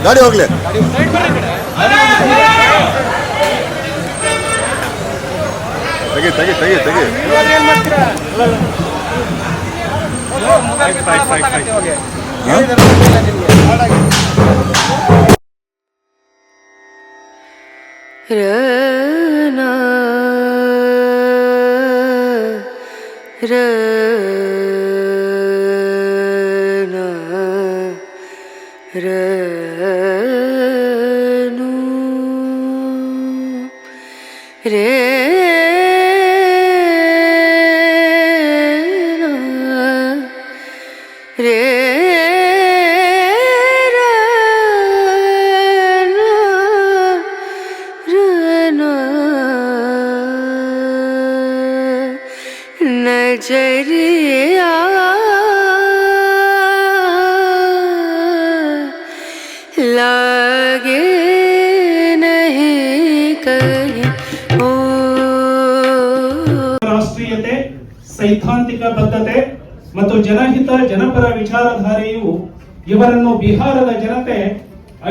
ಗಾಡಿ ಹೋಗ್ಲಿ. ತೆಗಿ ತೆಗಿ ತೆಗಿ ತೆಗಿ. नजरिया लागे नहीं कहीं ओ ರಾಷ್ಟ್ರೀಯತೆ, ಸೈದ್ಧಾಂತಿಕ ಬದ್ಧತೆ ಮತ್ತು ಜನಹಿತ ಜನಪರ ವಿಚಾರಧಾರೆಯು ಇವರನ್ನು ಬಿಹಾರದ ಜನತೆ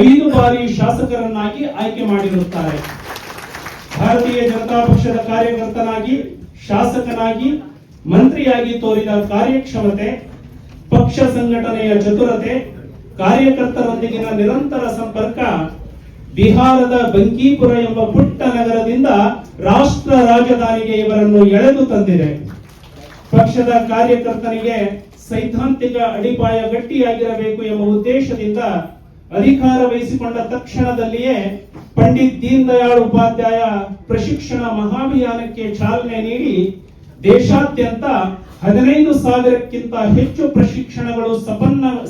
5 ಬಾರಿ ಶಾಸಕರನ್ನಾಗಿ ಆಯ್ಕೆ ಮಾಡಿರುತ್ತಾರೆ. ಭಾರತೀಯ ಜನತಾ ಪಕ್ಷದ ಕಾರ್ಯಕರ್ತನಾಗಿ, ಶಾಸಕನಾಗಿ, ಮಂತ್ರಿಯಾಗಿ ತೋರಿದ ಕಾರ್ಯಕ್ಷಮತೆ, ಪಕ್ಷ ಸಂಘಟನೆಯ ಚತುರತೆ, ಕಾರ್ಯಕರ್ತರೊಂದಿಗಿನ ನಿರಂತರ ಸಂಪರ್ಕ ಬಿಹಾರದ ಬಂಕೀಪುರ ಎಂಬ ಪುಟ್ಟ ನಗರದಿಂದ ರಾಷ್ಟ್ರ ರಾಜಧಾನಿಗೆ ಇವರನ್ನು ಎಳೆದು ತಂದಿದೆ. ಪಕ್ಷದ ಕಾರ್ಯಕರ್ತನಿಗೆ ಸೈದ್ಧಾಂತಿಕ ಅಡಿಪಾಯ ಗಟ್ಟಿಯಾಗಿರಬೇಕು ಎಂಬ ಉದ್ದೇಶದಿಂದ ಅಧಿಕಾರ ವಹಿಸಿಕೊಂಡ ತಕ್ಷಣದಲ್ಲಿಯೇ ಪಂಡಿತ್ ದೀನ್ ದಯಾಳ್ ಉಪಾಧ್ಯಾಯ ಪ್ರಶಿಕ್ಷಣ ಮಹಾಭಿಯಾನಕ್ಕೆ ಚಾಲನೆ ನೀಡಿ ದೇಶಾದ್ಯಂತ 15,000ಕ್ಕಿಂತ ಹೆಚ್ಚು ಪ್ರಶಿಕ್ಷಣಗಳು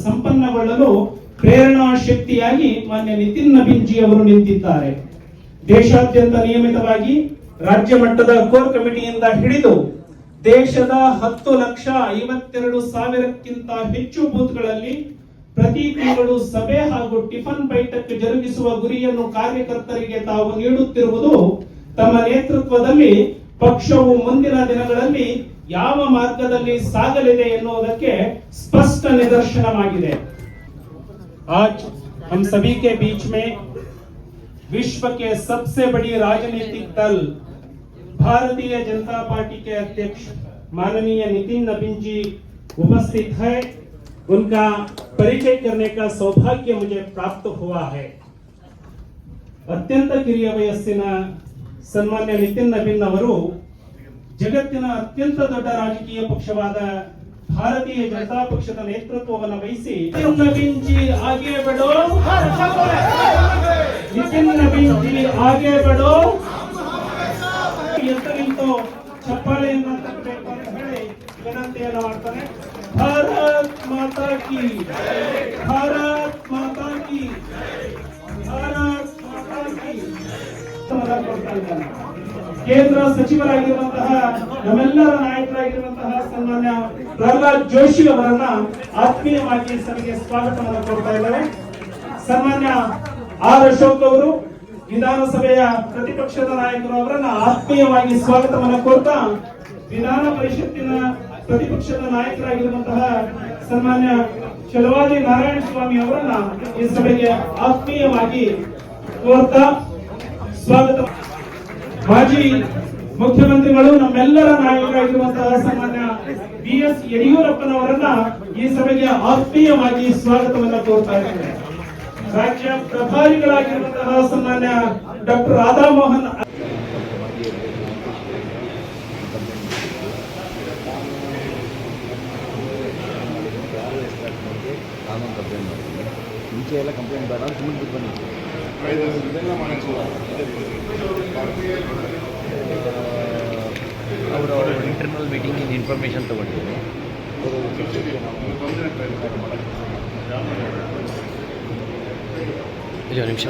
ಸಂಪನ್ನಗೊಳ್ಳಲು ಪ್ರೇರಣಾ ಶಕ್ತಿಯಾಗಿ ಮಾನ್ಯ ನಿತಿನ್ ನಬೀನ್ಜಿ ಅವರು ನಿಂತಿದ್ದಾರೆ. ದೇಶಾದ್ಯಂತ ನಿಯಮಿತವಾಗಿ ರಾಜ್ಯ ಮಟ್ಟದ ಕೋರ್ ಕಮಿಟಿಯಿಂದ ಹಿಡಿದು ದೇಶದ 10,52,000ಕ್ಕಿಂತ ಹೆಚ್ಚು ಬೂತ್ಗಳಲ್ಲಿ ಪ್ರತಿ ತಿಂಗಳು ಸಭೆ ಹಾಗೂ ಟಿಫನ್ ಬೈಠಕ್ ಜರುಗಿಸುವ ಗುರಿಯನ್ನು ಕಾರ್ಯಕರ್ತರಿಗೆ ತಾವು ನೀಡುತ್ತಿರುವುದು ತಮ್ಮ ನೇತೃತ್ವದಲ್ಲಿ ಪಕ್ಷವು ಮುಂದಿನ ದಿನಗಳಲ್ಲಿ ಯಾವ ಮಾರ್ಗದಲ್ಲಿ ಸಾಗಲಿದೆ ಎನ್ನುವುದಕ್ಕೆ ಸ್ಪಷ್ಟ ನಿದರ್ಶನವಾಗಿದೆ. आज हम सभी के बीच में विश्व के सबसे बड़ी राजनीतिक दल भारतीय जनता पार्टी के अध्यक्ष माननीय नितिन नबीन जी उपस्थित है. उनका परिचय करने का सौभाग्य मुझे प्राप्त हुआ है. अत्यंत ಕಿರಿಯ ವಯಸ್ಸಿನ ಸನ್ಮಾನ್ಯ ನಿತಿನ್ ನಬೀನ್ ಅವರು ಜಗತ್ತಿನ ಅತ್ಯಂತ ದೊಡ್ಡ ರಾಜಕೀಯ ಪಕ್ಷವಾದ ಭಾರತೀಯ ಜನತಾ ಪಕ್ಷದ ನೇತೃತ್ವವನ್ನು ವಹಿಸಿ ನಬೀನ್ ಜಿ ಆಗೆ ಬಡೋ, ನಿತಿನ್ ನಬೀನ್ ಜಿ ಆಗೆ ಬಡೋ ಅಂತ ನಿಂತು ಚಪ್ಪಾಳೆಯನ್ನು ತಟ್ಟಬೇಕು ಅಂತ ಹೇಳಿ ವಿನಂತಿಯನ್ನು ಮಾಡ್ತಾನೆ. ಭಾರತ್ ಮಾತಾ ಕಿ, ಭಾರತ್ ಮಾತಾ ಕಿ, ಭಾರತ್ ಮಾತಾ ಕಿ ಕೊಡ್ತಾ ಇದ್ದಾನೆ. ಕೇಂದ್ರ ಸಚಿವರಾಗಿರುವಂತಹ ನಮ್ಮೆಲ್ಲರ ನಾಯಕರಾಗಿರುವಂತಹ ಸನ್ಮಾನ್ಯ ಪ್ರಹ್ಲಾದ್ ಜೋಶಿ ಅವರನ್ನ ಆತ್ಮೀಯವಾಗಿ ಸಭೆಗೆ ಸ್ವಾಗತವನ್ನು ಕೊಡ್ತಾ ಇದ್ದಾರೆ. ಸನ್ಮಾನ್ಯ ಆರ್ ಅಶೋಕ್ ಅವರು ವಿಧಾನಸಭೆಯ ಪ್ರತಿಪಕ್ಷದ ನಾಯಕರು ಅವರನ್ನ ಆತ್ಮೀಯವಾಗಿ ಸ್ವಾಗತವನ್ನು ಕೋರ್ತಾ ವಿಧಾನ ಪರಿಷತ್ತಿನ ಪ್ರತಿಪಕ್ಷದ ನಾಯಕರಾಗಿರುವಂತಹ ಸನ್ಮಾನ್ಯ ಚಲವಾದಿ ನಾರಾಯಣ ಸ್ವಾಮಿ ಅವರನ್ನ ಈ ಸಭೆಗೆ ಆತ್ಮೀಯವಾಗಿ ಕೋರ್ತಾ ಸ್ವಾಗತ. ಮಾಜಿ ಮುಖ್ಯಮಂತ್ರಿಗಳು ನಮ್ಮೆಲ್ಲರ ನಾಯಕರಾಗಿರುವಂತಹ ಸನ್ಮಾನ್ಯ BS ಯಡಿಯೂರಪ್ಪನವರನ್ನ ಈ ಸಭೆಗೆ ಆತ್ಮೀಯವಾಗಿ ಸ್ವಾಗತವನ್ನು ಕೋರ್ತಾ ಇದ್ದಾರೆ. ರಾಜ್ಯ ಪ್ರಭಾರಿಗಳಾಗಿರುವಂತಹ ಸನ್ಮಾನ್ಯ ಡಾಕ್ಟರ್ ರಾಧಾಮೋಹನ್ ಮುಂಚೆ ಎಲ್ಲ ಕಂಪ್ಲೇಂಟ್ ಬೇಡ ಮುಂದೆ ಬನ್ನಿ. ಅವರು ಇಂಟರ್ನಲ್ ಮೀಟಿಂಗಿನ ಇನ್ಫಾರ್ಮೇಷನ್ ತೊಗೊಂಡಿದ್ದೀನಿ. ಒಂದು ನಿಮಿಷ